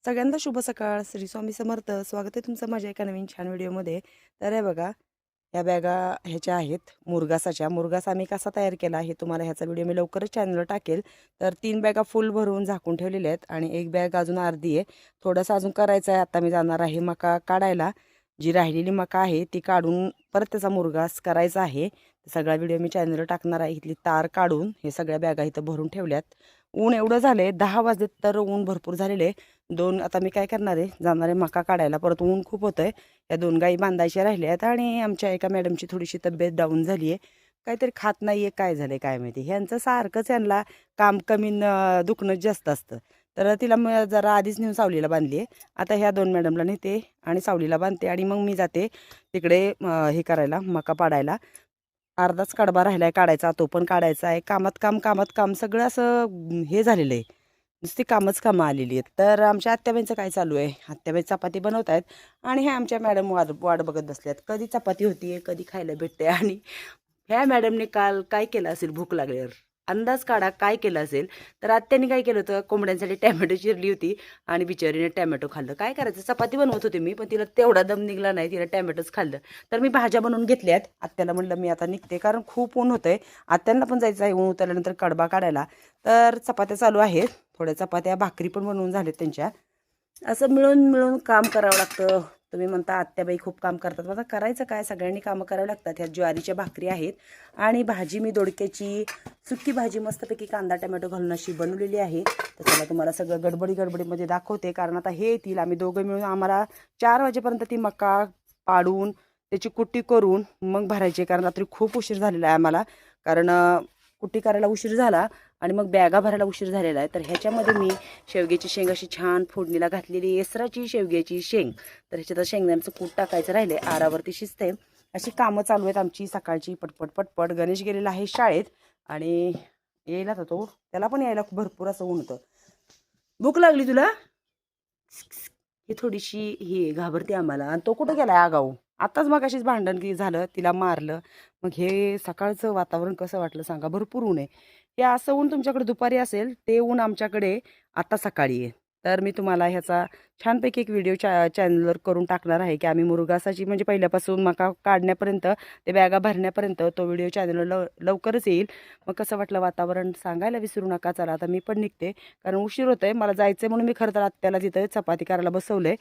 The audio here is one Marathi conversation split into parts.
सगळ्यांना शुभ सकाळ. श्री स्वामी समर्थ. स्वागत आहे तुमचं माझ्या एका नवीन छान व्हिडिओमध्ये. तर हे बघा, या बॅगा ह्याच्या आहेत मुरघासाच्या. मुरघास आम्ही कसा तयार केला हे तुम्हाला ह्याचा व्हिडिओ मी लवकरच चॅनलवर टाकेल. तर 3 बॅगा फुल भरून झाकून ठेवलेल्या आहेत आणि एक बॅग अजून अर्धी आहे. थोडंसं अजून करायचं आहे. आता मी जाणार आहे मका काढायला. जी राहिलेली मका आहे ती काढून परत त्याचा मुरघास करायचा आहे. सगळा व्हिडिओ मी चॅनलवर टाकणार आहे. इथली तार काढून हे सगळ्या बॅगा इथं भरून ठेवल्यात. ऊन एवढं झालंय 10 वाजले तर ऊन भरपूर झालेले. आता मी काय करणार आहे, जाणार आहे मका काढायला. परत ऊन खूप होतंय. या 2 गाई बांधायच्या राहिल्या आहेत आणि आमच्या एका मॅडमची थोडीशी तब्येत डाऊन झाली आहे. काहीतरी खात नाही आहे, काय झालं काय माहिती. ह्यांचं सारखंच यांना काम कमी दुखणंच जास्त असतं. तर तिला जरा आधीच नेऊन सावलीला बांधली आहे. आता ह्या 2 मॅडमला नेते आणि सावलीला बांधते आणि मग मी जाते तिकडे हे करायला मका पाडायला. अर्धाच कडबा राहिलाय काढायचा, तो पण काढायचा आहे. कामात काम सगळं असं हे झालेलं आहे. नुसती कामच कामं आलेली आहेत. तर आमच्या आत्याबाईंचं काय चालू आहे, आत्याबाई चपाती बनवत आहेत आणि ह्या आमच्या मॅडम वाट बघत बसल्यात. कधी चपाती होतीये, कधी खायला भेटते. आणि ह्या मॅडमने काल काय केलं असेल भूक लागल्यावर, अंदाज काढा काय केलं असेल. तर आत्याने काय केलं होतं, कोंबड्यांसाठी टॅमॅटो चिरली होती आणि बिचारीने टॅमॅटो खाल्लं. काय करायचं, चपाती बनवत होते मी, पण तिला तेवढा दम निघला नाही, तिला टॅमॅटोच खाल्लं. तर मी भाज्या बनवून घेतल्यात. आत्याला म्हणलं मी आता निघते, कारण खूप ऊन होतंय. आत्यांना पण जायचं आहे ऊन उतरल्यानंतर कडबा काढायला. तर चपात्या चालू आहेत. थोड्या चपात्या भाकरी पण बनवून झाल्यात त्यांच्या. असं मिळून मिळून काम करावं लागतं. तुम्ही म्हणता आत्याबाई खूप काम करतात, आता करायचं काय, सगळ्यांनी कामं करावं लागतात. ह्या ज्वारीच्या भाकरी आहेत आणि भाजी मी दोडक्याची सुकी भाजी मस्तपैकी कांदा टमॅटो घालून अशी बनवलेली आहे. तर चला तुम्हाला सगळं गडबडीमध्ये दाखवते, कारण आता हे येतील, आम्ही दोघं मिळून आम्हाला 4 वाजेपर्यंत ती मका पाडून त्याची कुट्टी करून मग भरायची, कारण रात्री खूप उशीर झालेला आहे आम्हाला. कारण कुट्टी करायला उशीर झाला आणि मग बॅगा भरायला उशीर झालेला आहे. तर ह्याच्यामध्ये मी शेवग्याची शेंग अशी छान फोडणीला घातलेली, येसराची शेवग्याची शेंग. तर ह्याच्यात शेंगदाण्याचं कूट टाकायचं राहिले, आरावरती शिजते. अशी कामं चालू आहेत आमची सकाळची पटपट. गणेश गेलेला आहे शाळेत आणि यायला तर तो, त्याला पण यायला भरपूर असं ऊन होतं. भूक लागली तुला? ही थोडीशी ही घाबरते आम्हाला. आणि तो कुठं गेलाय आगाऊ? आताच मग अशीच भांडण की झालं, तिला मारलं. मग हे सकाळचं वातावरण कसं वाटलं सांगा, भरपूर ऊन आहे. हे असं ऊन तुमच्याकडे दुपारी असेल, ते ऊन आमच्याकडे आता सकाळी आहे. तर मी तुम्हाला ह्याचा छानपैकी एक व्हिडिओ चॅनलवर करून टाकणार आहे, की आम्ही मुरघासाची म्हणजे पहिल्यापासून मका काढण्यापर्यंत ते बॅगा भरण्यापर्यंत तो व्हिडिओ चॅनलवर लवकरच येईल. मग कसं वाटलं वातावरण सांगायला विसरू नका. चला आता मी पण निघते, कारण उशीर होतोय, मला जायचंय. म्हणून मी खरं तर आत्याला तिथं चपाती करायला बसवलंय.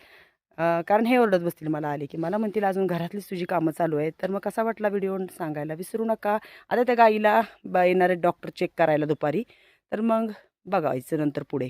कारण हे ओरडत बसतील मला आले की, मला म्हणतील अजून घरातलीच तुझी कामं चालू आहेत. तर मग कसा वाटला व्हिडिओ सांगायला विसरू नका. आता त्या गाईला येणारे डॉक्टर चेक करायला दुपारी, तर मग बघायचं नंतर पुढे.